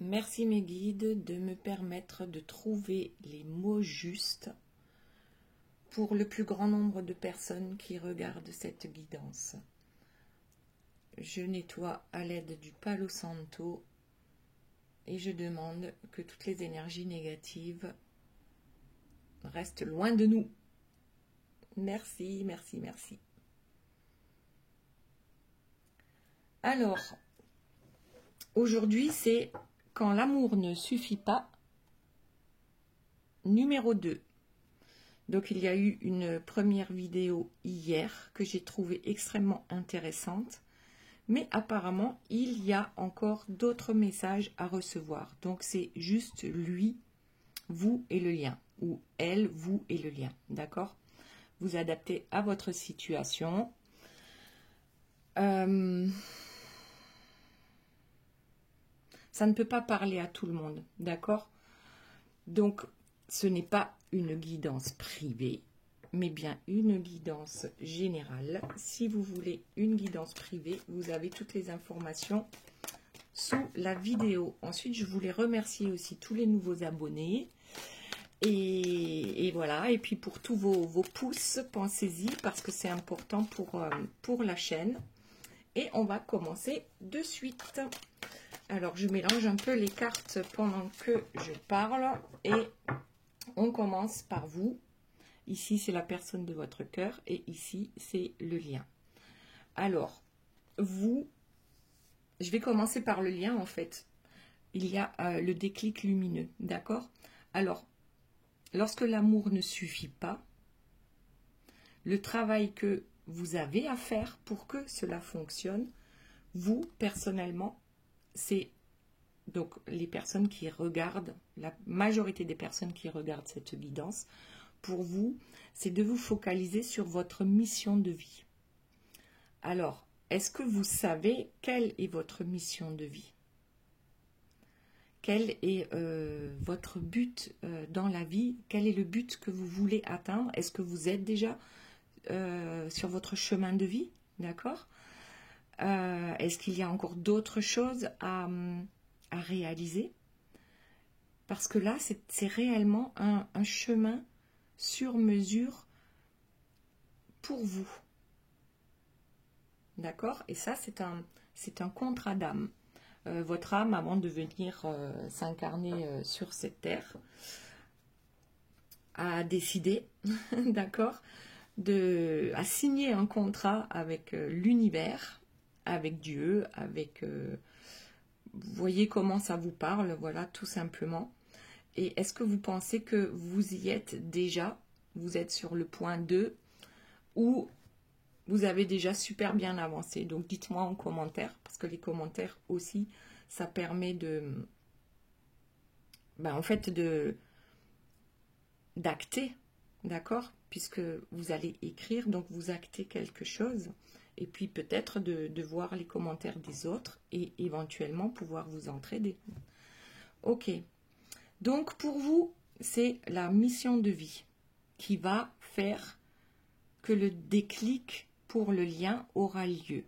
Merci mes guides de me permettre de trouver les mots justes pour le plus grand nombre de personnes qui regardent cette guidance. Je nettoie à l'aide du Palo Santo et je demande que toutes les énergies négatives restent loin de nous. Merci, merci, merci. Alors, aujourd'hui, c'est quand l'amour ne suffit pas, numéro 2. Donc, il y a eu une première vidéo hier que j'ai trouvée extrêmement intéressante. Mais apparemment, il y a encore d'autres messages à recevoir. Donc, c'est juste lui, vous et le lien. Ou elle, vous et le lien. D'accord? Vous adaptez à votre situation. Ça ne peut pas parler à tout le monde. D'accord? Donc, ce n'est pas une guidance privée, mais bien une guidance générale. Si vous voulez une guidance privée, vous avez toutes les informations sous la vidéo. Ensuite, je voulais remercier aussi tous les nouveaux abonnés. Et voilà, et puis pour tous vos pouces, pensez-y parce que c'est important pour la chaîne. Et on va commencer de suite. Alors, je mélange un peu les cartes pendant que je parle et on commence par vous. Ici, c'est la personne de votre cœur et ici, c'est le lien. Alors, vous, je vais commencer par le lien en fait. Il y a le déclic lumineux, d'accord? Alors, lorsque l'amour ne suffit pas, le travail que vous avez à faire pour que cela fonctionne, vous, personnellement, c'est donc les personnes qui regardent, la majorité des personnes qui regardent cette guidance, pour vous, c'est de vous focaliser sur votre mission de vie. Alors, est-ce que vous savez quelle est votre mission de vie? Quel est votre but dans la vie? Quel est le but que vous voulez atteindre? Est-ce que vous êtes déjà sur votre chemin de vie? D'accord? Est-ce qu'il y a encore d'autres choses à réaliser? Parce que là, c'est réellement un chemin sur mesure pour vous. D'accord? Et ça, c'est un contrat d'âme. Votre âme, avant de venir s'incarner sur cette terre, a décidé, d'accord, à signer un contrat avec l'univers, avec Dieu, avec... vous voyez comment ça vous parle, voilà, tout simplement. Et est-ce que vous pensez que vous y êtes déjà? Vous êtes sur le point 2 ou vous avez déjà super bien avancé? Donc dites-moi en commentaire, parce que les commentaires aussi, ça permet de... en fait, d'acter, d'accord? Puisque vous allez écrire, donc vous actez quelque chose. Et puis peut-être de voir les commentaires des autres et éventuellement pouvoir vous entraider. Ok. Donc pour vous, c'est la mission de vie qui va faire que le déclic pour le lien aura lieu.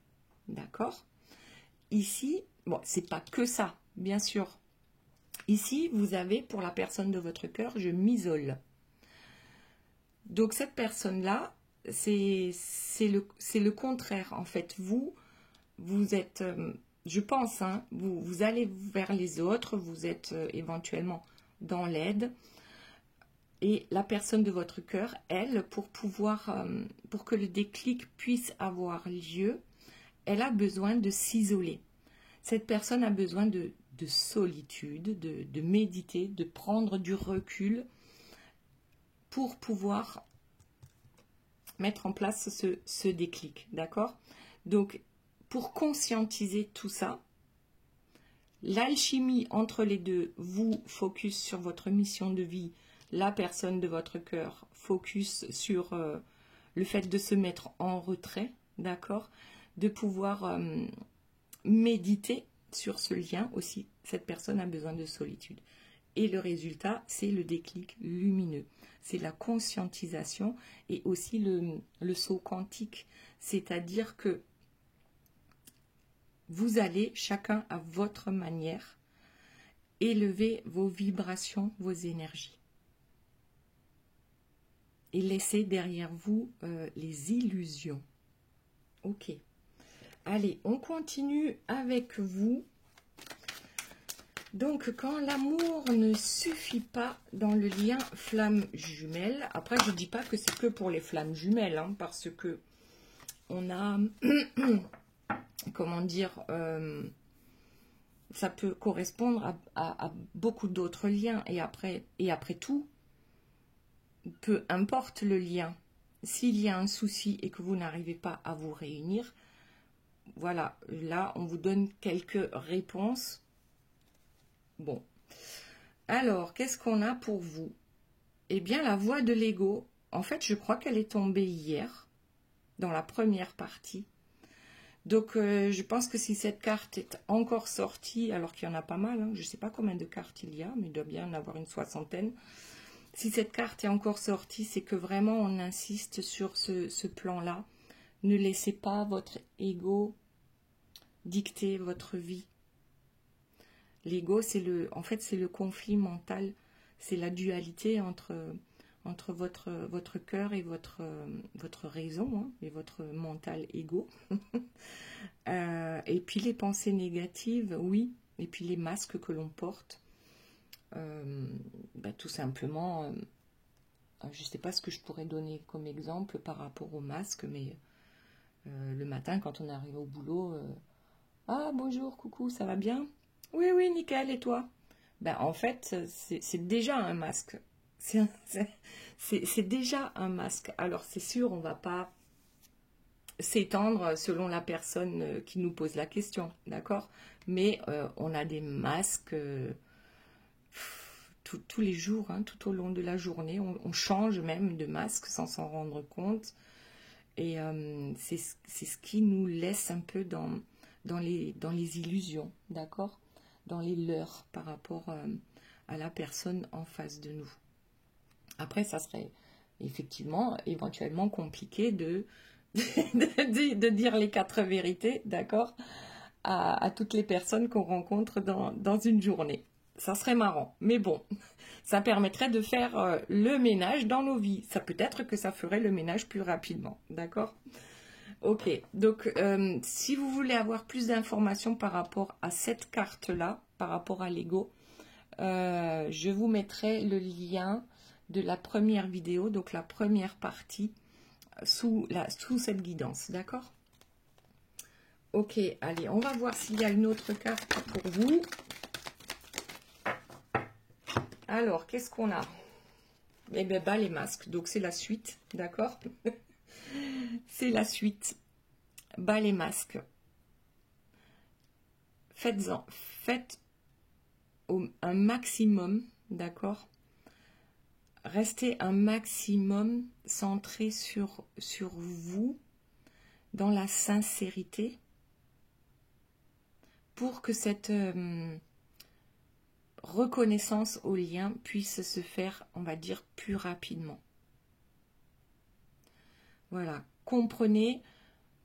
D'accord? Ici, bon, c'est pas que ça, bien sûr. Ici, vous avez pour la personne de votre cœur, je m'isole. Donc cette personne-là, c'est le contraire. En fait, vous êtes, je pense, hein, vous allez vers les autres, vous êtes éventuellement dans l'aide. Et la personne de votre cœur, elle, pour que le déclic puisse avoir lieu, elle a besoin de s'isoler. Cette personne a besoin de solitude, de méditer, de prendre du recul pour pouvoir mettre en place ce déclic, d'accord? Donc, pour conscientiser tout ça, l'alchimie entre les deux, vous focus sur votre mission de vie, la personne de votre cœur focus sur le fait de se mettre en retrait, d'accord? De pouvoir méditer sur ce lien aussi. Cette personne a besoin de solitude. Et le résultat, c'est le déclic lumineux. C'est la conscientisation et aussi le saut quantique. C'est-à-dire que vous allez, chacun à votre manière, élevez vos vibrations, vos énergies. Et laissez derrière vous les illusions. Ok. Allez, on continue avec vous. Donc, quand l'amour ne suffit pas dans le lien flamme jumelle, après je ne dis pas que c'est que pour les flammes jumelles, hein, parce que on a, comment dire, ça peut correspondre à beaucoup d'autres liens. Et après tout, peu importe le lien, s'il y a un souci et que vous n'arrivez pas à vous réunir, voilà, là on vous donne quelques réponses. Bon, alors, qu'est-ce qu'on a pour vous? Eh bien, la voix de l'ego, en fait, je crois qu'elle est tombée hier, dans la première partie. Donc, je pense que si cette carte est encore sortie, alors qu'il y en a pas mal, hein, je ne sais pas combien de cartes il y a, mais il doit bien en avoir une soixantaine. Si cette carte est encore sortie, c'est que vraiment on insiste sur ce plan-là. Ne laissez pas votre ego dicter votre vie. L'ego, en fait, c'est le conflit mental, c'est la dualité entre votre cœur et votre raison, hein, et votre mental ego. Et puis les pensées négatives, oui, et puis les masques que l'on porte. Tout simplement, je ne sais pas ce que je pourrais donner comme exemple par rapport aux masques, mais le matin, quand on arrive au boulot, ah, bonjour, coucou, ça va bien? Oui, oui, nickel, et toi? En fait, c'est déjà un masque. C'est déjà un masque. Alors, c'est sûr, on ne va pas s'étendre selon la personne qui nous pose la question, d'accord? Mais on a des masques tous les jours, hein, tout au long de la journée. On change même de masque sans s'en rendre compte. Et c'est ce qui nous laisse un peu dans les illusions, d'accord? Dans les leurres par rapport à la personne en face de nous. Après, ça serait effectivement, éventuellement compliqué de dire les 4 vérités, d'accord, à toutes les personnes qu'on rencontre dans une journée. Ça serait marrant, mais bon, ça permettrait de faire le ménage dans nos vies. Ça peut être que ça ferait le ménage plus rapidement, d'accord? Ok, donc si vous voulez avoir plus d'informations par rapport à cette carte-là, par rapport à l'ego, je vous mettrai le lien de la première vidéo, donc la première partie, sous cette guidance, d'accord? Ok, allez, on va voir s'il y a une autre carte pour vous. Alors, qu'est-ce qu'on a? Eh bien, les masques, donc c'est la suite, d'accord? C'est la suite. Les masques. Faites un maximum, d'accord? Restez un maximum centré sur vous, dans la sincérité, pour que cette reconnaissance au lien puisse se faire, on va dire, plus rapidement. Voilà, comprenez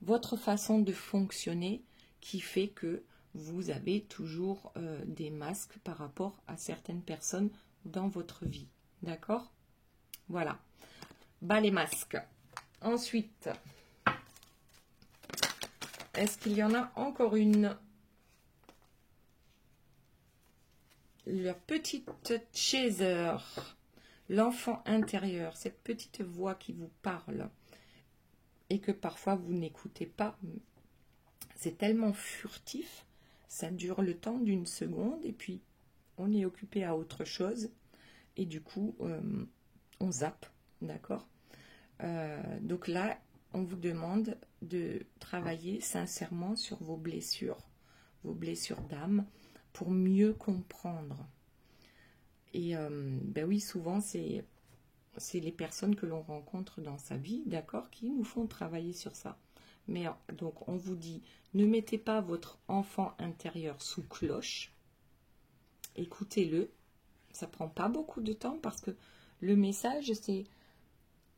votre façon de fonctionner qui fait que vous avez toujours des masques par rapport à certaines personnes dans votre vie. D'accord? Voilà. Les masques. Ensuite, est-ce qu'il y en a encore une? La petite chaser, l'enfant intérieur, cette petite voix qui vous parle et que parfois vous n'écoutez pas. C'est tellement furtif, ça dure le temps d'une seconde et puis on est occupé à autre chose et du coup on zappe, d'accord? Donc là, on vous demande de travailler sincèrement sur vos blessures d'âme pour mieux comprendre. Et oui, souvent c'est les personnes que l'on rencontre dans sa vie, d'accord, qui nous font travailler sur ça. Mais donc on vous dit, ne mettez pas votre enfant intérieur sous cloche, écoutez-le, ça prend pas beaucoup de temps parce que le message c'est,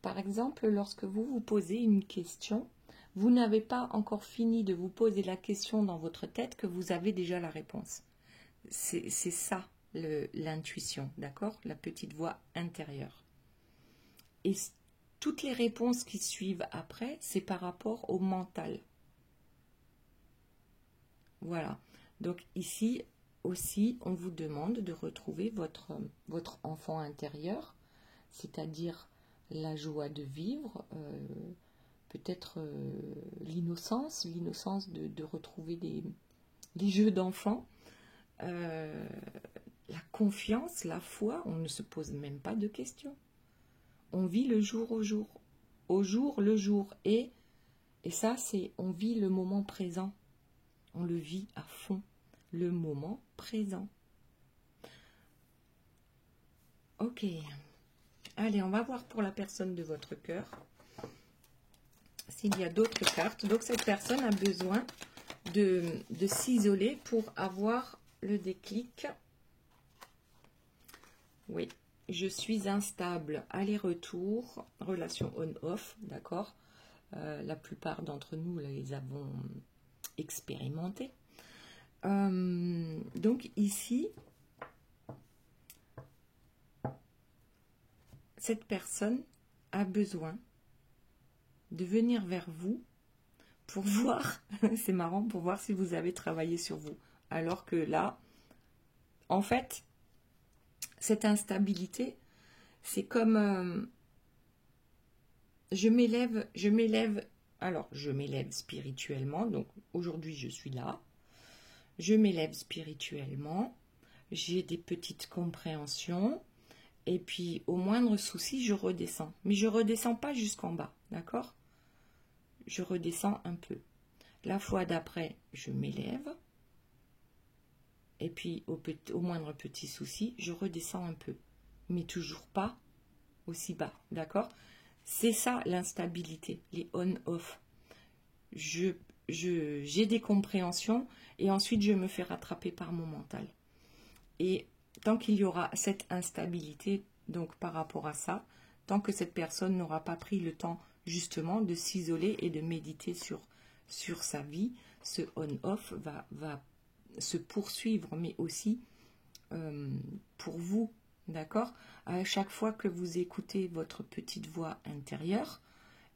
par exemple, lorsque vous vous posez une question, vous n'avez pas encore fini de vous poser la question dans votre tête que vous avez déjà la réponse. C'est ça, l'intuition, d'accord? La petite voix intérieure. Et toutes les réponses qui suivent après, c'est par rapport au mental. Voilà. Donc ici aussi, on vous demande de retrouver votre enfant intérieur, c'est-à-dire la joie de vivre, peut-être l'innocence de retrouver les jeux d'enfant, la confiance, la foi, on ne se pose même pas de questions. On vit le jour au jour le jour, et ça c'est, on vit le moment présent, on le vit à fond, le moment présent. Ok, allez, on va voir pour la personne de votre cœur s'il y a d'autres cartes. Donc cette personne a besoin de s'isoler pour avoir le déclic. Oui, je suis instable, aller-retour, relation on-off, d'accord. La plupart d'entre nous les avons expérimentés. Donc ici, cette personne a besoin de venir vers vous pour voir, c'est marrant, pour voir si vous avez travaillé sur vous. Alors que là, en fait, cette instabilité, c'est comme je m'élève spirituellement, donc aujourd'hui je suis là, je m'élève spirituellement, j'ai des petites compréhensions, et puis au moindre souci, je redescends. Mais je redescends pas jusqu'en bas, d'accord? Je redescends un peu. La fois d'après, je m'élève. Et puis, au moindre petit souci, je redescends un peu. Mais toujours pas aussi bas, d'accord? C'est ça l'instabilité, les on-off. J'ai des compréhensions et ensuite je me fais rattraper par mon mental. Et tant qu'il y aura cette instabilité, donc par rapport à ça, tant que cette personne n'aura pas pris le temps justement de s'isoler et de méditer sur sa vie, ce on-off va se poursuivre, mais aussi pour vous, d'accord? À chaque fois que vous écoutez votre petite voix intérieure,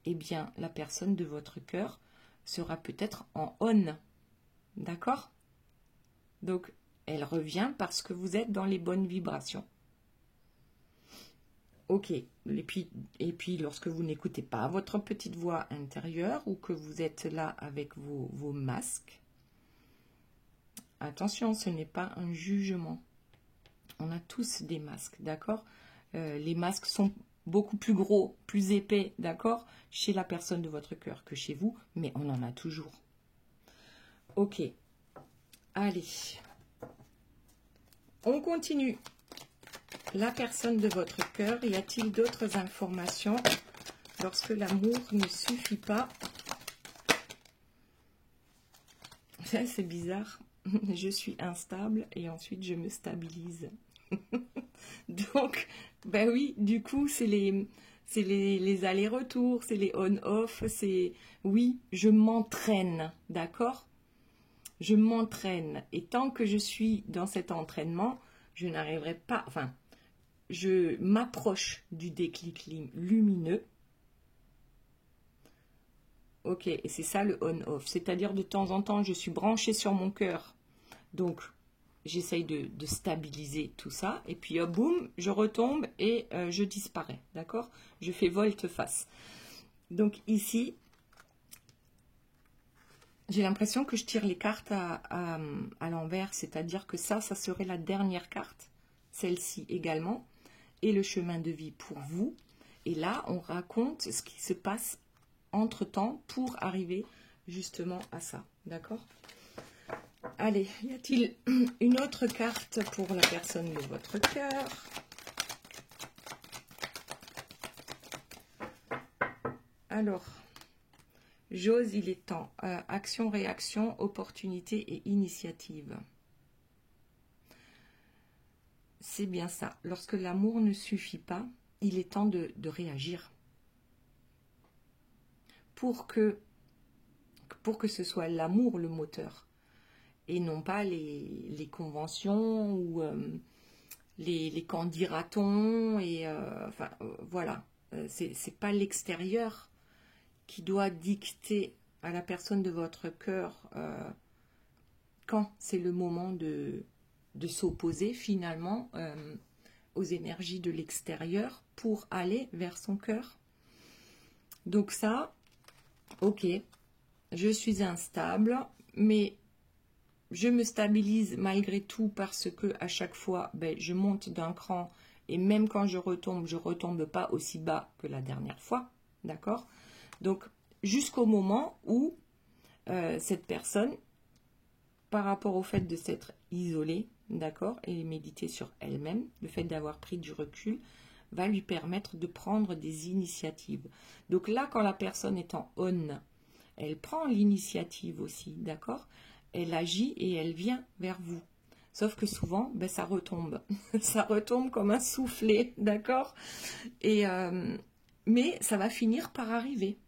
eh bien, la personne de votre cœur sera peut-être en on, d'accord? Donc, elle revient parce que vous êtes dans les bonnes vibrations. Ok, et puis lorsque vous n'écoutez pas votre petite voix intérieure ou que vous êtes là avec vos masques, attention, ce n'est pas un jugement. On a tous des masques, d'accord? Les masques sont beaucoup plus gros, plus épais, d'accord? Chez la personne de votre cœur que chez vous, mais on en a toujours. Ok, allez. On continue. La personne de votre cœur, y a-t-il d'autres informations lorsque l'amour ne suffit pas? C'est bizarre. Je suis instable et ensuite je me stabilise. Donc, ben oui, du coup, c'est les allers-retours, c'est les on-off, c'est... Oui, je m'entraîne, d'accord? Je m'entraîne. Et tant que je suis dans cet entraînement, je n'arriverai pas... Enfin, je m'approche du déclic lumineux. Ok, et c'est ça le on-off. C'est-à-dire de temps en temps, je suis branchée sur mon cœur. Donc, j'essaye de stabiliser tout ça. Et puis, boum, je retombe et je disparais. D'accord? Je fais volte-face. Donc, ici, j'ai l'impression que je tire les cartes à l'envers. C'est-à-dire que ça serait la dernière carte. Celle-ci également. Et le chemin de vie pour vous. Et là, on raconte ce qui se passe entre-temps pour arriver justement à ça. D'accord? Allez, y a-t-il une autre carte pour la personne de votre cœur? Alors, j'ose, il est temps. Action, réaction, opportunité et initiative. C'est bien ça. Lorsque l'amour ne suffit pas, il est temps de réagir. Pour que ce soit l'amour le moteur. Et non pas les conventions ou les qu'en dira-t-on, et enfin, voilà. C'est pas l'extérieur qui doit dicter à la personne de votre cœur quand c'est le moment de s'opposer finalement aux énergies de l'extérieur pour aller vers son cœur. Donc ça, ok, je suis instable, mais je me stabilise malgré tout parce que à chaque fois, ben, je monte d'un cran et même quand je retombe pas aussi bas que la dernière fois, d'accord? Donc, jusqu'au moment où cette personne, par rapport au fait de s'être isolée, d'accord, et méditer sur elle-même, le fait d'avoir pris du recul, va lui permettre de prendre des initiatives. Donc là, quand la personne est en on, elle prend l'initiative aussi, d'accord? Elle agit et elle vient vers vous. Sauf que souvent, ben, ça retombe. Ça retombe comme un soufflet, d'accord? Mais ça va finir par arriver.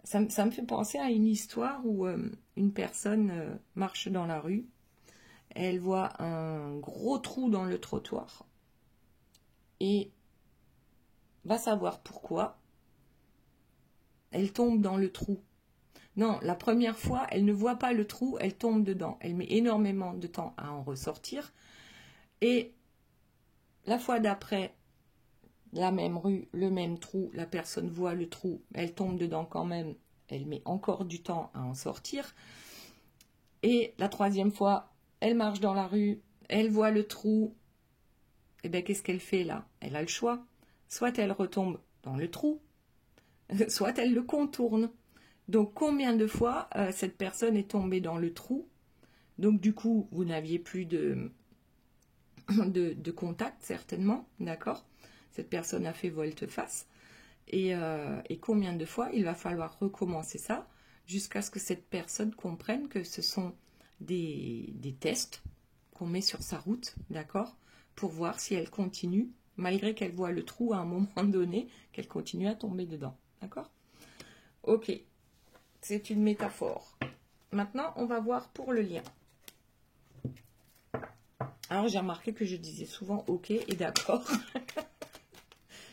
Ça me fait penser à une histoire où une personne marche dans la rue. Elle voit un gros trou dans le trottoir. Et va savoir pourquoi. Elle tombe dans le trou. Non, la première fois, elle ne voit pas le trou, elle tombe dedans. Elle met énormément de temps à en ressortir. Et la fois d'après, la même rue, le même trou, la personne voit le trou, elle tombe dedans quand même, elle met encore du temps à en sortir. Et la troisième fois, elle marche dans la rue, elle voit le trou. Et bien, qu'est-ce qu'elle fait là? Elle a le choix. Soit elle retombe dans le trou, soit elle le contourne. Donc, combien de fois cette personne est tombée dans le trou? Donc, du coup, vous n'aviez plus de contact, certainement, d'accord? Cette personne a fait volte-face. Et combien de fois il va falloir recommencer ça jusqu'à ce que cette personne comprenne que ce sont des tests qu'on met sur sa route, d'accord? Pour voir si elle continue, malgré qu'elle voit le trou à un moment donné, qu'elle continue à tomber dedans, d'accord? Ok. C'est une métaphore. Maintenant, on va voir pour le lien. Alors, j'ai remarqué que je disais souvent ok et d'accord.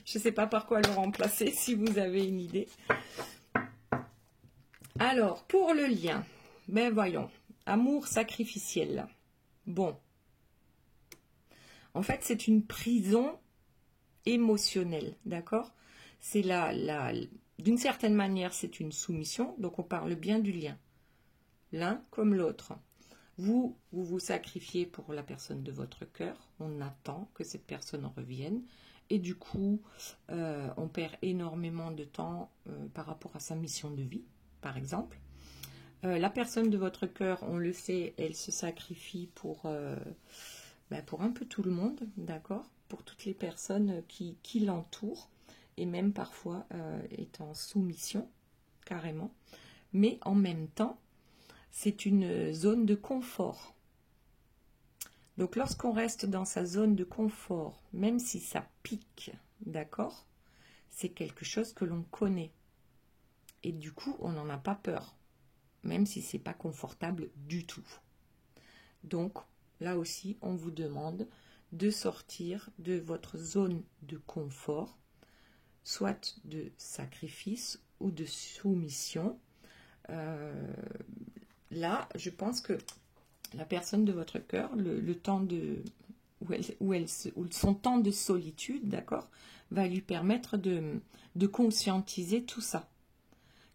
Je ne sais pas par quoi le remplacer, si vous avez une idée. Alors, pour le lien, ben voyons. Amour sacrificiel. Bon. En fait, c'est une prison émotionnelle, d'accord? C'est d'une certaine manière, c'est une soumission, donc on parle bien du lien. L'un comme l'autre. Vous vous sacrifiez pour la personne de votre cœur. On attend que cette personne revienne. Et du coup, on perd énormément de temps par rapport à sa mission de vie, par exemple. La personne de votre cœur, on le sait, elle se sacrifie pour un peu tout le monde, d'accord? Pour toutes les personnes qui l'entourent. Et même parfois est en soumission, carrément. Mais en même temps, c'est une zone de confort. Donc, lorsqu'on reste dans sa zone de confort, même si ça pique, d'accord, c'est quelque chose que l'on connaît. Et du coup, on n'en a pas peur, même si ce n'est pas confortable du tout. Donc, là aussi, on vous demande de sortir de votre zone de confort, soit de sacrifice ou de soumission. Là, je pense que la personne de votre cœur, le temps son temps de solitude, d'accord, va lui permettre de conscientiser tout ça.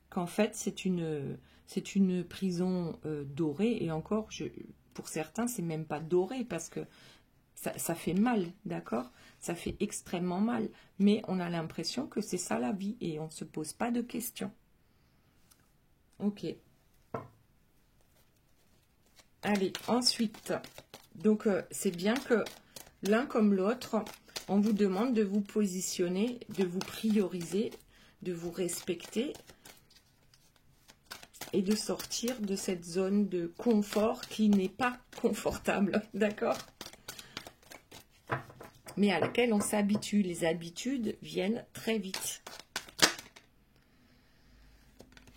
Qu'en fait, c'est une prison dorée, et encore, pour certains, c'est même pas doré, parce que ça fait mal, d'accord? Ça fait extrêmement mal. Mais on a l'impression que c'est ça la vie, et on ne se pose pas de questions. Ok. Allez, ensuite, donc c'est bien que l'un comme l'autre, on vous demande de vous positionner, de vous prioriser, de vous respecter et de sortir de cette zone de confort qui n'est pas confortable, d'accord? Mais à laquelle on s'habitue. Les habitudes viennent très vite.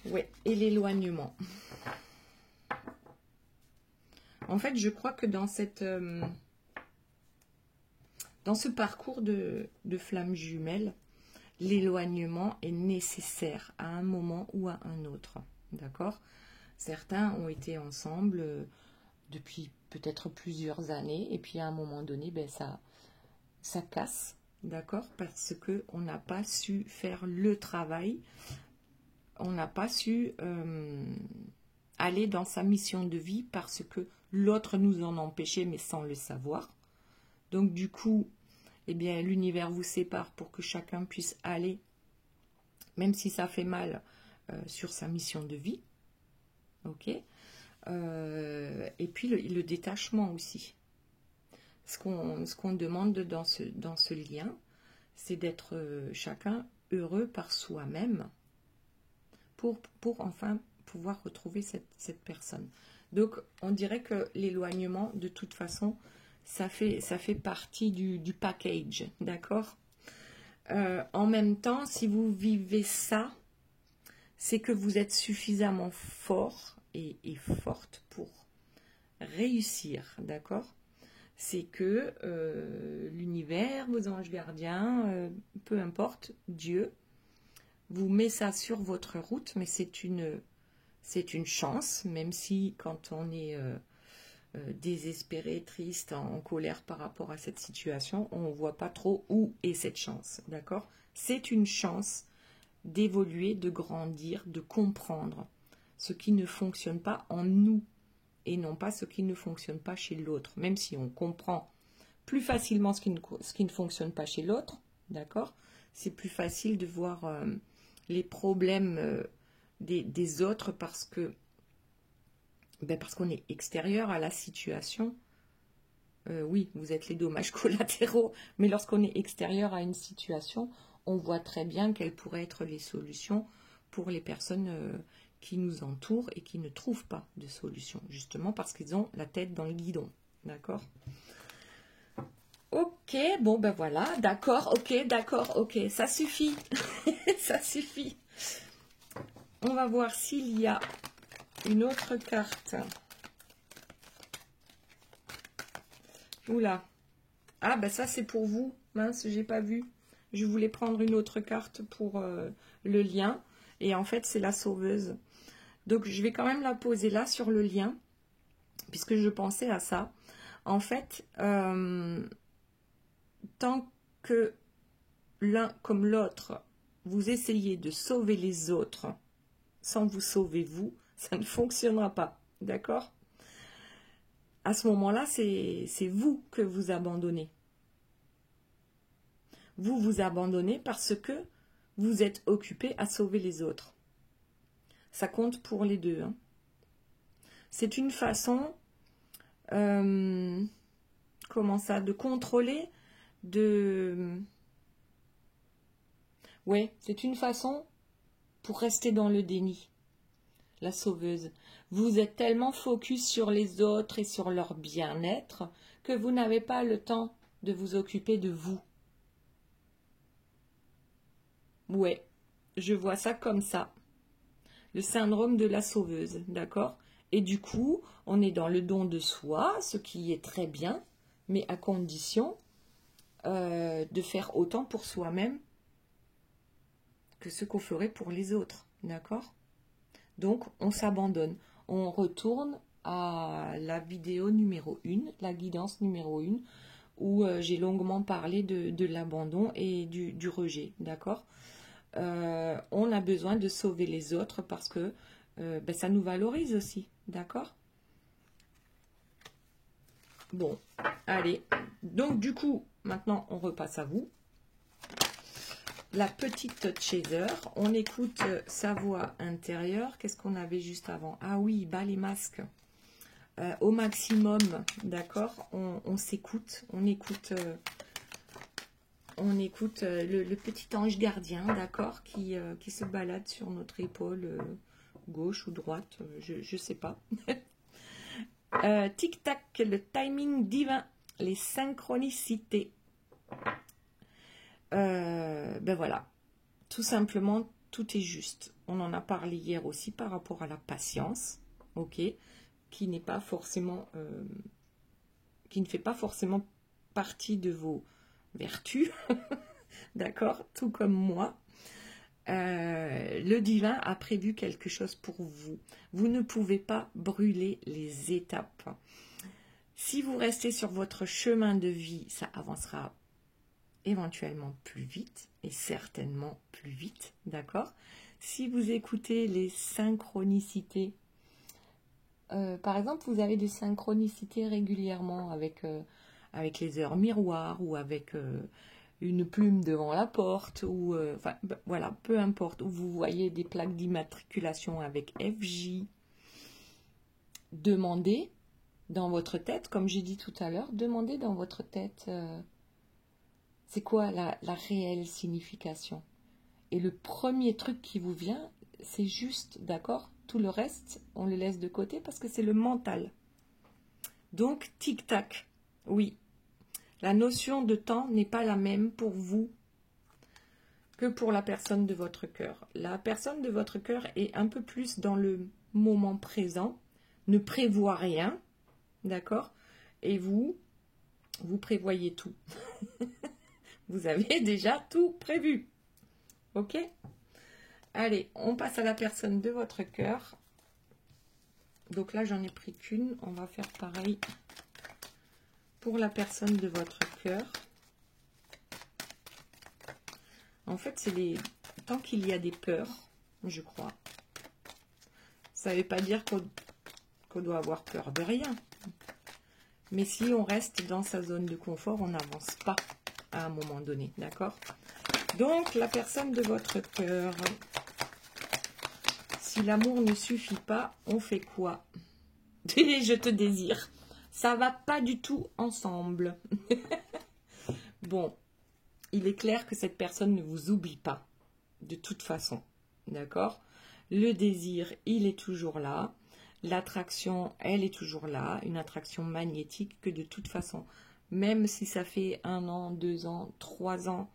Ouais, et l'éloignement. En fait, je crois que dans cette Dans ce parcours de flamme jumelle, l'éloignement est nécessaire à un moment ou à un autre. D'accord? Certains ont été ensemble depuis peut-être plusieurs années, et puis à un moment donné, ben ça casse, d'accord? Parce qu'on n'a pas su faire le travail, on n'a pas su aller dans sa mission de vie parce que l'autre nous en empêchait, mais sans le savoir. Donc du coup, eh bien, l'univers vous sépare pour que chacun puisse aller, même si ça fait mal, sur sa mission de vie. Ok. Et puis le détachement aussi. Ce qu'on demande dans ce lien, c'est d'être chacun heureux par soi-même pour enfin pouvoir retrouver cette personne. Donc, on dirait que l'éloignement, de toute façon, ça fait partie du package, d'accord? En même temps, si vous vivez ça, c'est que vous êtes suffisamment fort et forte pour réussir, d'accord? C'est que l'univers, vos anges gardiens, peu importe, Dieu, vous met ça sur votre route, mais c'est une chance, même si quand on est désespéré, triste, en colère par rapport à cette situation, on ne voit pas trop où est cette chance, d'accord? C'est une chance d'évoluer, de grandir, de comprendre ce qui ne fonctionne pas en nous et non pas ce qui ne fonctionne pas chez l'autre, même si on comprend plus facilement ce qui ne fonctionne pas chez l'autre, d'accord? C'est plus facile de voir les problèmes des autres parce qu'on est extérieur à la situation. Oui, vous êtes les dommages collatéraux, mais lorsqu'on est extérieur à une situation, on voit très bien quelles pourraient être les solutions pour les personnes qui nous entourent et qui ne trouvent pas de solution, justement parce qu'ils ont la tête dans le guidon. D'accord? Ok, bon ben voilà, d'accord, ok, ça suffit. Ça suffit. On va voir s'il y a une autre carte. Oula. Ah ben ça c'est pour vous. Mince, j'ai pas vu. Je voulais prendre une autre carte pour le lien. Et en fait c'est la sauveuse. Donc je vais quand même la poser là sur le lien. Puisque je pensais à ça. En fait, tant que l'un comme l'autre, vous essayez de sauver les autres sans vous sauver vous, ça ne fonctionnera pas. D'accord? À ce moment-là, c'est vous que vous abandonnez. Vous vous abandonnez parce que vous êtes occupé à sauver les autres. Ça compte pour les deux. Hein. C'est une façon, comment ça, de contrôler, ouais, c'est une façon pour rester dans le déni. La sauveuse. Vous êtes tellement focus sur les autres et sur leur bien-être que vous n'avez pas le temps de vous occuper de vous. Ouais, je vois ça comme ça. Le syndrome de la sauveuse, d'accord? Et du coup, on est dans le don de soi, ce qui est très bien, mais à condition de faire autant pour soi-même que ce qu'on ferait pour les autres, d'accord? Donc, on s'abandonne. On retourne à la vidéo numéro 1, la guidance numéro 1, où j'ai longuement parlé de l'abandon et du rejet, d'accord? On a besoin de sauver les autres parce que ça nous valorise aussi, d'accord? Bon, allez. Donc, du coup, maintenant, on repasse à vous. La petite chaser, on écoute sa voix intérieure. Qu'est-ce qu'on avait juste avant? Ah oui, bas les masques. Au maximum, d'accord? On s'écoute, on écoute le petit ange gardien, d'accord? Qui se balade sur notre épaule gauche ou droite, je sais pas. Tic-tac, le timing divin, les synchronicités. Ben voilà, tout simplement, tout est juste. On en a parlé hier aussi par rapport à la patience, ok, qui ne fait pas forcément partie de vos vertu, d'accord, tout comme moi. Le divin a prévu quelque chose pour vous. Vous ne pouvez pas brûler les étapes. Si vous restez sur votre chemin de vie, ça avancera éventuellement plus vite et certainement plus vite, d'accord? Si vous écoutez les synchronicités, par exemple, vous avez des synchronicités régulièrement avec les heures miroirs ou avec une plume devant la porte ou enfin voilà, peu importe, où vous voyez des plaques d'immatriculation avec FJ, demandez dans votre tête, comme j'ai dit tout à l'heure, demandez dans votre tête c'est quoi la réelle signification. Et le premier truc qui vous vient, c'est juste, d'accord? Tout le reste, on le laisse de côté parce que c'est le mental. Donc, tic-tac, oui. La notion de temps n'est pas la même pour vous que pour la personne de votre cœur. La personne de votre cœur est un peu plus dans le moment présent, ne prévoit rien, d'accord? Et vous prévoyez tout. Vous avez déjà tout prévu. Ok? Allez, on passe à la personne de votre cœur. Donc là, j'en ai pris qu'une. On va faire pareil pour la personne de votre cœur. En fait, c'est tant qu'il y a des peurs, je crois. Ça ne veut pas dire qu'on doit avoir peur de rien. Mais si on reste dans sa zone de confort, on n'avance pas à un moment donné, d'accord? Donc, la personne de votre cœur, si l'amour ne suffit pas, on fait quoi? Je te désire. Ça va pas du tout ensemble. Bon, il est clair que cette personne ne vous oublie pas, de toute façon, d'accord? Le désir, il est toujours là. L'attraction, elle est toujours là. Une attraction magnétique que de toute façon, même si ça fait 1 an, 2 ans, 3 ans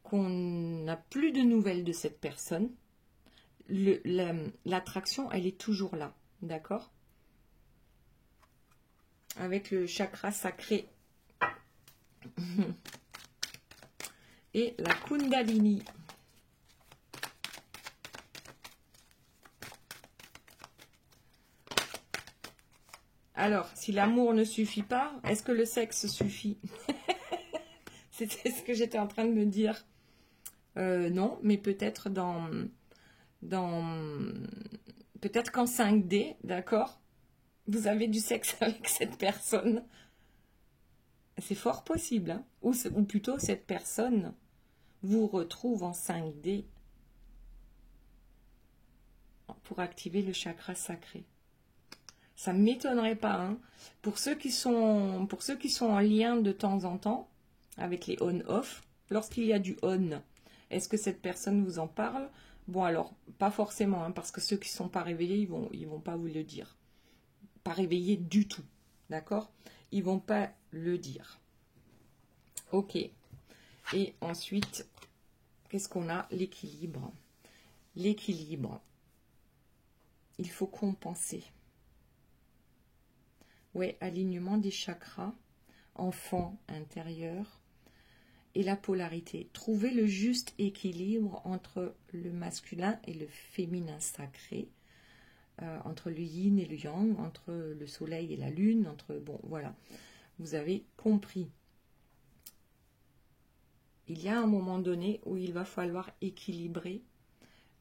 qu'on n'a plus de nouvelles de cette personne, l'attraction, elle est toujours là, d'accord? Avec le chakra sacré et la Kundalini. Alors, si l'amour ne suffit pas, est-ce que le sexe suffit? C'était ce que j'étais en train de me dire. Non, mais peut-être peut-être qu'en 5D, d'accord, vous avez du sexe avec cette personne. C'est fort possible, hein, ou plutôt cette personne vous retrouve en 5D pour activer le chakra sacré. Ça ne m'étonnerait pas, hein. Pour ceux qui sont en lien de temps en temps avec les on-off, lorsqu'il y a du on, est-ce que cette personne vous en parle? Bon, alors, pas forcément, hein, parce que ceux qui ne sont pas réveillés, ils vont pas vous le dire. Pas réveillés du tout, d'accord? Ils vont pas le dire. Ok. Et ensuite, qu'est-ce qu'on a? L'équilibre. L'équilibre. Il faut compenser. Ouais, alignement des chakras, enfant intérieur et la polarité. Trouver le juste équilibre entre le masculin et le féminin sacré, entre le yin et le yang, entre le soleil et la lune, bon, voilà, vous avez compris. Il y a un moment donné où il va falloir équilibrer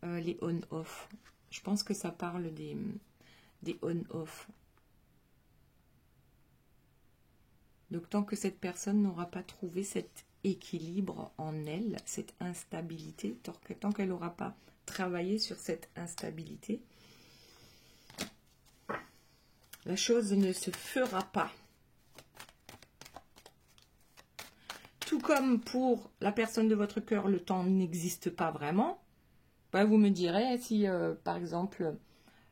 les on-off. Je pense que ça parle des on-off. Donc, tant que cette personne n'aura pas trouvé cet équilibre en elle, cette instabilité, tant qu'elle n'aura pas travaillé sur cette instabilité, la chose ne se fera pas. Tout comme pour la personne de votre cœur, le temps n'existe pas vraiment. Ben, vous me direz si, par exemple,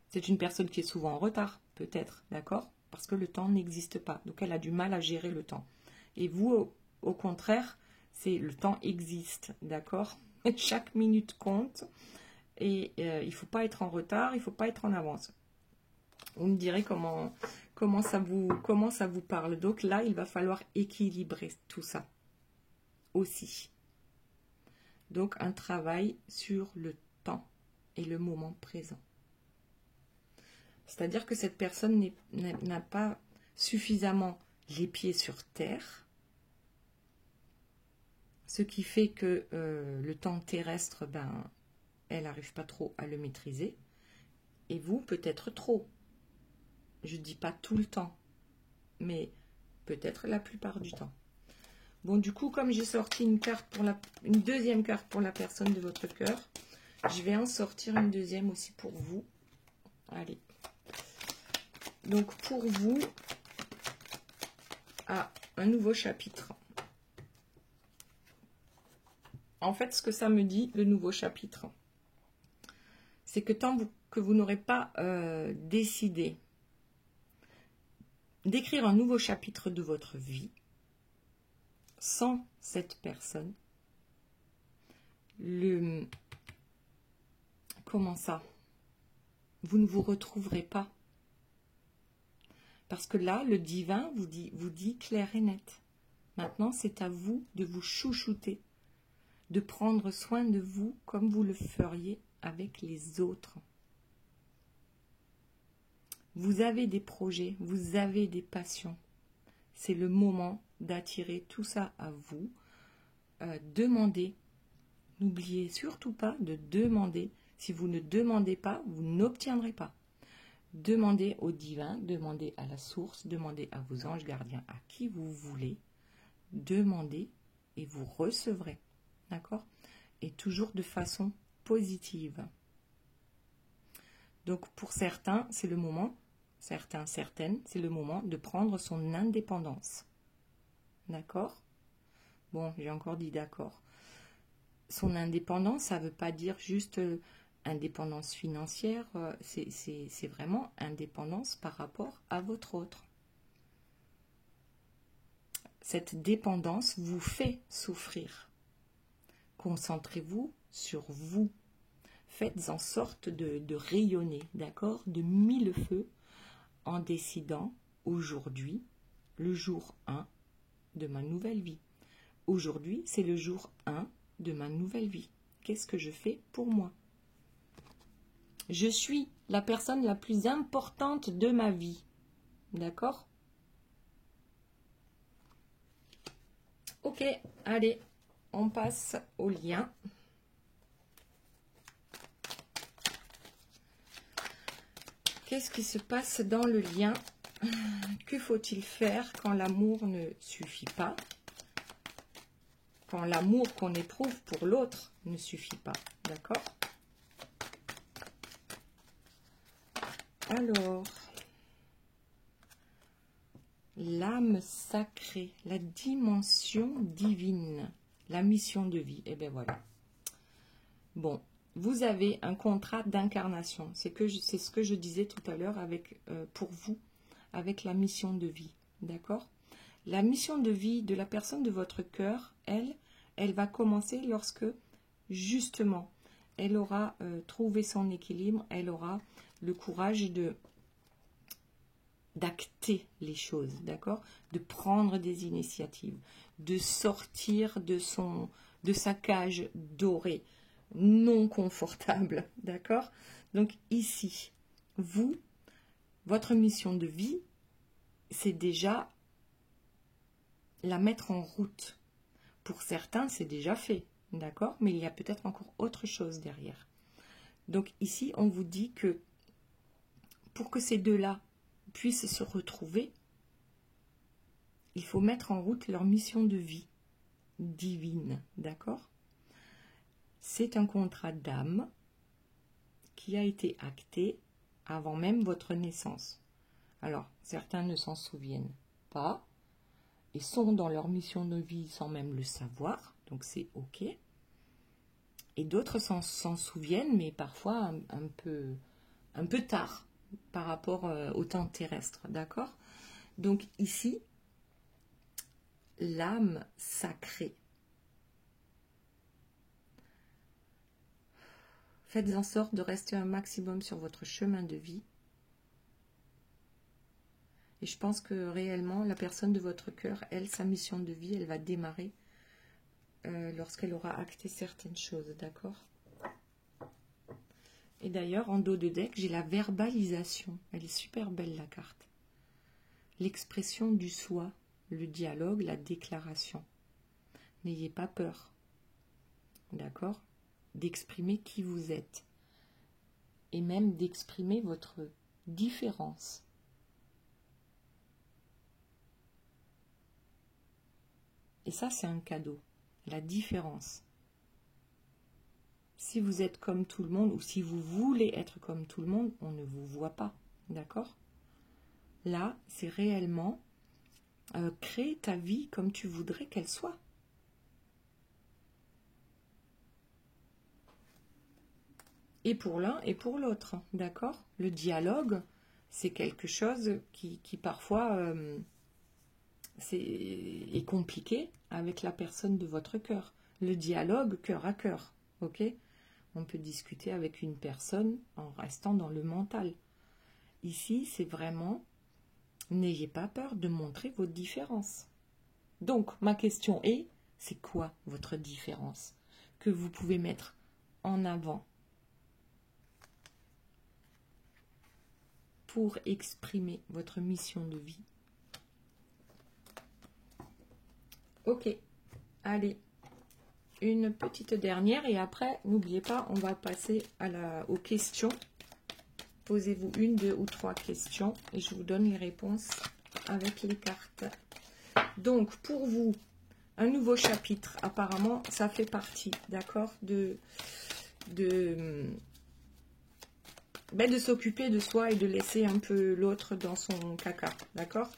c'est une personne qui est souvent en retard, peut-être, d'accord? Parce que le temps n'existe pas. Donc, elle a du mal à gérer le temps. Et vous, au contraire, le temps existe, d'accord? Chaque minute compte. Et il ne faut pas être en retard, il ne faut pas être en avance. Vous me direz comment ça vous parle. Donc là, il va falloir équilibrer tout ça. aussi. Donc un travail sur le temps et le moment présent. C'est-à-dire que cette personne n'a pas suffisamment les pieds sur terre, ce qui fait que le temps terrestre, ben, elle n'arrive pas trop à le maîtriser, et vous, peut-être trop. Je ne dis pas tout le temps, mais peut-être la plupart du temps. Bon, du coup, comme j'ai sorti une deuxième carte pour la personne de votre cœur, je vais en sortir une deuxième aussi pour vous. Allez. Donc, pour vous, un nouveau chapitre. En fait, ce que ça me dit, le nouveau chapitre, c'est que tant que vous n'aurez pas décidé d'écrire un nouveau chapitre de votre vie, sans cette personne, comment ça? Vous ne vous retrouverez pas. Parce que là, le divin vous dit clair et net. Maintenant, c'est à vous de vous chouchouter, de prendre soin de vous comme vous le feriez avec les autres. Vous avez des projets, vous avez des passions. C'est le moment d'attirer tout ça à vous. Demandez. N'oubliez surtout pas de demander. Si vous ne demandez pas, vous n'obtiendrez pas. Demandez au divin, demandez à la source, demandez à vos anges gardiens, à qui vous voulez. Demandez et vous recevrez. D'accord? Et toujours de façon positive. Donc pour certains, c'est le moment, certaines, c'est le moment de prendre son indépendance. D'accord? Bon, j'ai encore dit d'accord. Son indépendance, ça ne veut pas dire juste indépendance financière, c'est vraiment indépendance par rapport à votre autre. Cette dépendance vous fait souffrir. Concentrez-vous sur vous. Faites en sorte de rayonner, d'accord, de mille feux en décidant aujourd'hui, le jour 1 de ma nouvelle vie. Aujourd'hui, c'est le jour 1 de ma nouvelle vie. Qu'est-ce que je fais pour moi? Je suis la personne la plus importante de ma vie. D'accord? Ok, allez, on passe au lien. Qu'est-ce qui se passe dans le lien? Que faut-il faire quand l'amour ne suffit pas? Quand l'amour qu'on éprouve pour l'autre ne suffit pas. D'accord? Alors, l'âme sacrée, la dimension divine, la mission de vie. Et bien voilà. Bon, vous avez un contrat d'incarnation. C'est ce que je disais tout à l'heure pour vous, avec la mission de vie. D'accord? La mission de vie de la personne de votre cœur, elle va commencer lorsque, justement, elle aura trouvé son équilibre, elle aura le courage d'acter les choses, d'accord? De prendre des initiatives, de sortir de sa cage dorée, non confortable, d'accord? Donc ici, votre mission de vie, c'est déjà la mettre en route. Pour certains, c'est déjà fait, d'accord? Mais il y a peut-être encore autre chose derrière. Donc ici, on vous dit que pour que ces deux-là puissent se retrouver, il faut mettre en route leur mission de vie divine, d'accord? C'est un contrat d'âme qui a été acté avant même votre naissance. Alors, certains ne s'en souviennent pas et sont dans leur mission de vie sans même le savoir, donc c'est ok. Et d'autres s'en souviennent, mais parfois un peu tard par rapport au temps terrestre, d'accord? Donc ici, l'âme sacrée. Faites en sorte de rester un maximum sur votre chemin de vie. Et je pense que réellement, la personne de votre cœur, elle, sa mission de vie, elle va démarrer lorsqu'elle aura acté certaines choses, d'accord? Et d'ailleurs, en dos de deck, j'ai la verbalisation. Elle est super belle, la carte. L'expression du soi, le dialogue, la déclaration. N'ayez pas peur, d'accord? D'exprimer qui vous êtes. Et même d'exprimer votre différence. Et ça, c'est un cadeau. La différence. Si vous êtes comme tout le monde, ou si vous voulez être comme tout le monde, on ne vous voit pas, d'accord? Là, c'est réellement créer ta vie comme tu voudrais qu'elle soit. Et pour l'un et pour l'autre, d'accord? Le dialogue, c'est quelque chose qui parfois est compliqué avec la personne de votre cœur. Le dialogue cœur à cœur, ok? On peut discuter avec une personne en restant dans le mental. Ici, c'est vraiment, n'ayez pas peur de montrer vos différences. Donc, ma question est, c'est quoi votre différence que vous pouvez mettre en avant pour exprimer votre mission de vie? Ok, allez, une petite dernière et après, n'oubliez pas, on va passer aux questions. Posez-vous 1, 2 ou 3 questions et je vous donne les réponses avec les cartes. Donc, pour vous, un nouveau chapitre, apparemment, ça fait partie, d'accord, de s'occuper de soi et de laisser un peu l'autre dans son caca, d'accord?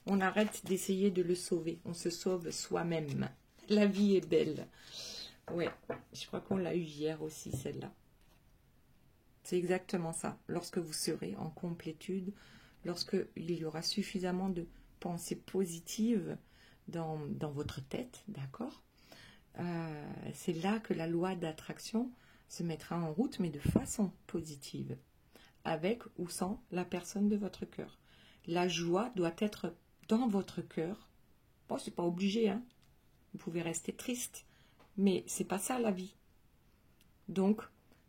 On arrête d'essayer de le sauver, on se sauve soi-même. La vie est belle. Ouais, je crois qu'on l'a eu hier aussi, celle-là. C'est exactement ça. Lorsque vous serez en complétude, lorsque il y aura suffisamment de pensées positives dans votre tête, d'accord? C'est là que la loi d'attraction se mettra en route, mais de façon positive, avec ou sans la personne de votre cœur. La joie doit être dans votre cœur. Bon, c'est pas obligé, hein. Vous pouvez rester triste, mais c'est pas ça la vie. Donc,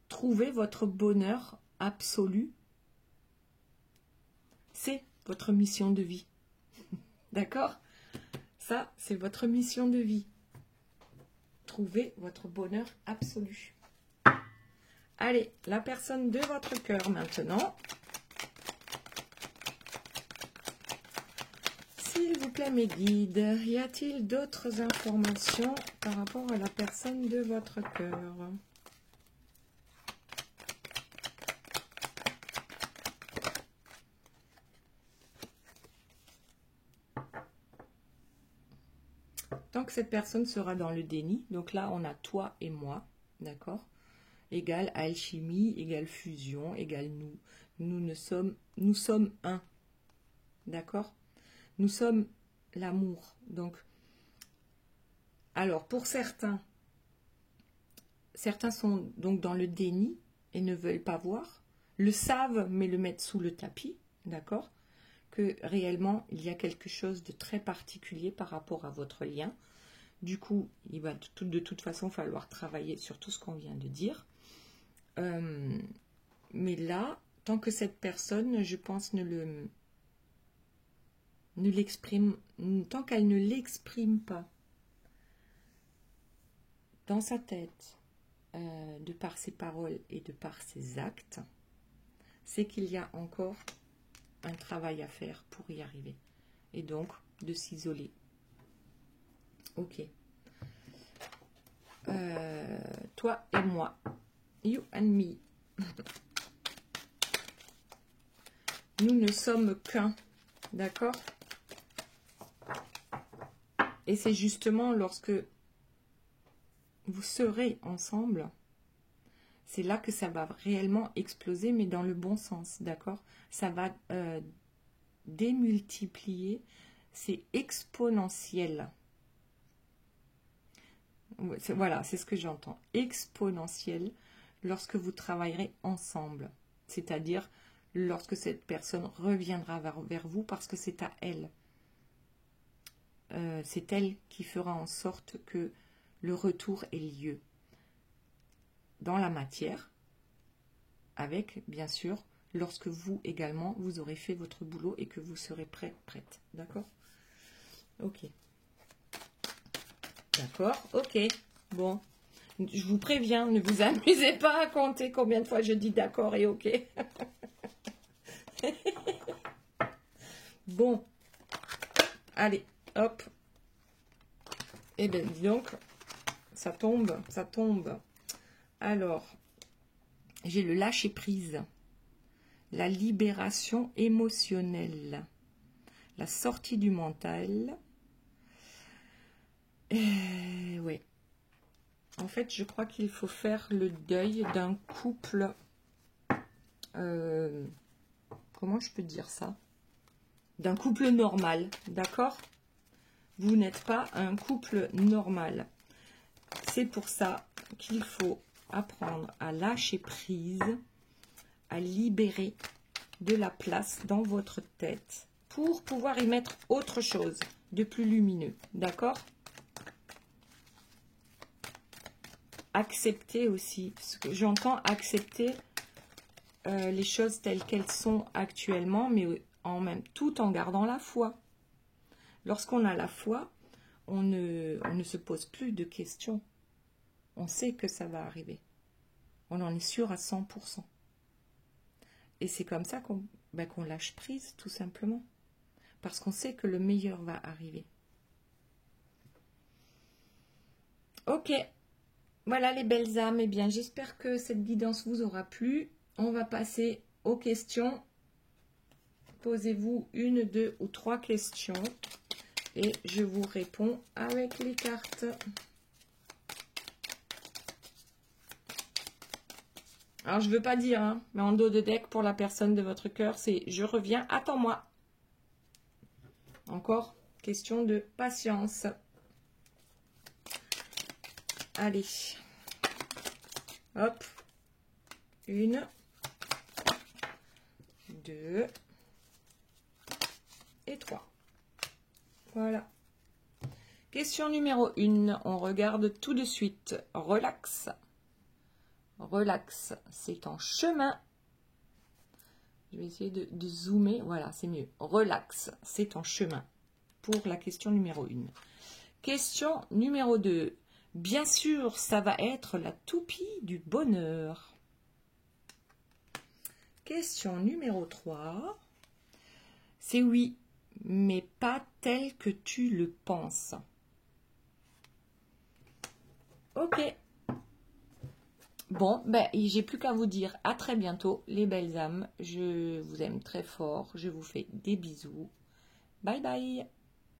trouvez votre bonheur absolu. C'est votre mission de vie. D'accord? Ça, c'est votre mission de vie. Trouvez votre bonheur absolu. Allez, la personne de votre cœur maintenant. S'il vous plaît, mes guides, y a-t-il d'autres informations par rapport à la personne de votre cœur? Tant que cette personne sera dans le déni, donc là on a toi et moi, d'accord? Égale alchimie, égale fusion, égale nous. Nous sommes un, d'accord? Nous sommes l'amour. Donc, alors pour certains sont donc dans le déni et ne veulent pas voir, le savent mais le mettent sous le tapis, d'accord? Que réellement il y a quelque chose de très particulier par rapport à votre lien. Du coup, il va de toute façon falloir travailler sur tout ce qu'on vient de dire. Mais là, tant que cette personne, je pense, tant qu'elle ne l'exprime pas dans sa tête, de par ses paroles et de par ses actes, c'est qu'il y a encore un travail à faire pour y arriver. Et donc, de s'isoler. Ok. Toi et moi. You and me. Nous ne sommes qu'un. D'accord? Et c'est justement lorsque vous serez ensemble, c'est là que ça va réellement exploser, mais dans le bon sens. D'accord? Ça va démultiplier. C'est exponentiel. Voilà, c'est ce que j'entends. Exponentiel lorsque vous travaillerez ensemble. C'est-à-dire lorsque cette personne reviendra vers vous parce que c'est à elle. c'est elle qui fera en sorte que le retour ait lieu dans la matière, avec, bien sûr, lorsque vous également, vous aurez fait votre boulot et que vous serez prête. D'accord? Ok. D'accord, ok. Bon. Je vous préviens, ne vous amusez pas à compter combien de fois je dis d'accord et ok. Bon. Allez, hop. Eh bien, dis donc, ça tombe, ça tombe. Alors, j'ai le lâcher prise, la libération émotionnelle, la sortie du mental. Ouais. En fait, je crois qu'il faut faire le deuil d'un couple. Comment je peux dire ça? D'un couple normal, d'accord? Vous n'êtes pas un couple normal. C'est pour ça qu'il faut apprendre à lâcher prise, à libérer de la place dans votre tête pour pouvoir y mettre autre chose de plus lumineux, d'accord? Accepter aussi, ce que j'entends, accepter les choses telles qu'elles sont actuellement, mais tout en gardant la foi. Lorsqu'on a la foi, on ne se pose plus de questions. On sait que ça va arriver. On en est sûr à 100%. Et c'est comme ça qu'on lâche prise, tout simplement. Parce qu'on sait que le meilleur va arriver. Ok. Voilà les belles âmes. Eh bien, j'espère que cette guidance vous aura plu. On va passer aux questions. Posez-vous 1, 2 ou 3 questions. Et je vous réponds avec les cartes. Alors, je ne veux pas dire, hein, mais en dos de deck, pour la personne de votre cœur, c'est « Je reviens, attends-moi ». Encore, question de patience. Allez. Hop. 1, 2 et 3. Voilà. Question numéro 1. On regarde tout de suite. Relax. Relax, c'est en chemin. Je vais essayer de zoomer. Voilà, c'est mieux. Relax, c'est en chemin. Pour la question numéro 1. Question numéro 2. Bien sûr, ça va être la toupie du bonheur. Question numéro 3. C'est oui, mais pas tel que tu le penses. Ok. Bon, ben, j'ai plus qu'à vous dire à très bientôt, les belles âmes. Je vous aime très fort. Je vous fais des bisous. Bye bye.